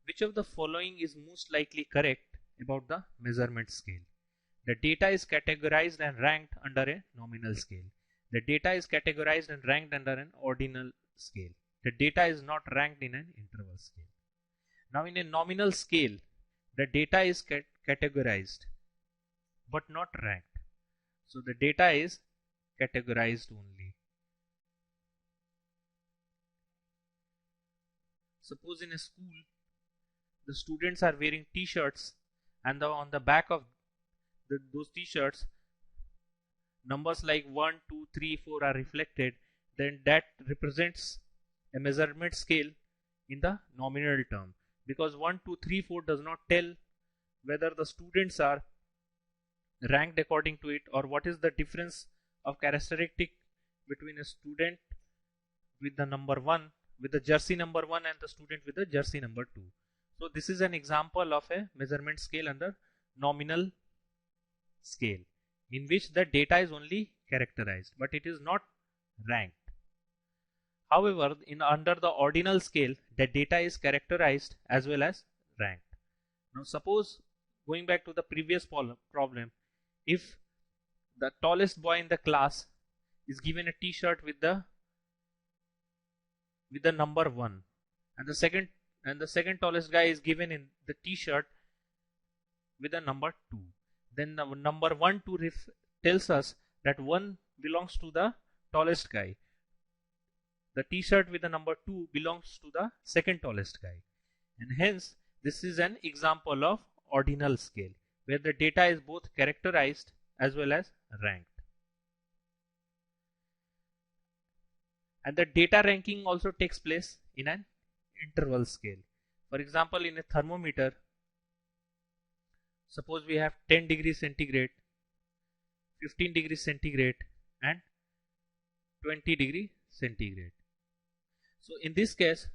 Which of the following is most likely correct about the measurement scale? The data is categorized and ranked under a nominal scale. The data is categorized and ranked under an ordinal scale. The data is not ranked in an interval scale. Now in a nominal scale, the data is categorized but not ranked. So the data is categorized only. Suppose in a school, the students are wearing t-shirts and on the back of those t-shirts numbers like 1, 2, 3, 4 are reflected, then that represents a measurement scale in the nominal term, because 1, 2, 3, 4 does not tell whether the students are ranked according to it or what is the difference of characteristic between a student with the number 1 with the jersey number 1 and the student with the jersey number 2. So this is an example of a measurement scale under nominal scale, in which the data is only characterized but it is not ranked. However, under the ordinal scale, the data is characterized as well as ranked. Now suppose, going back to the previous problem, if the tallest boy in the class is given a t-shirt with the number 1 and the second tallest guy is given in the t-shirt with the number 2, then the number 1 2 tells us that 1 belongs to the tallest guy. The t-shirt with the number 2 belongs to the second tallest guy, and hence this is an example of ordinal scale where the data is both characterized as well as ranked. And the data ranking also takes place in an interval scale. For example, in a thermometer, suppose we have 10 degrees centigrade, 15 degrees centigrade and 20 degree centigrade. So in this case,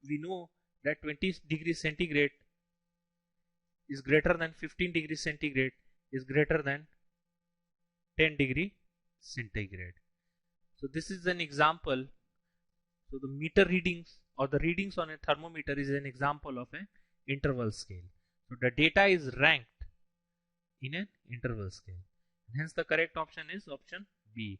we know that 20 degrees centigrade is greater than 15 degrees centigrade is greater than 10 degree centigrade. So this is an example. So the meter readings or the readings on a thermometer is an example of an interval scale. So the data is ranked in an interval scale. Hence the correct option is option B.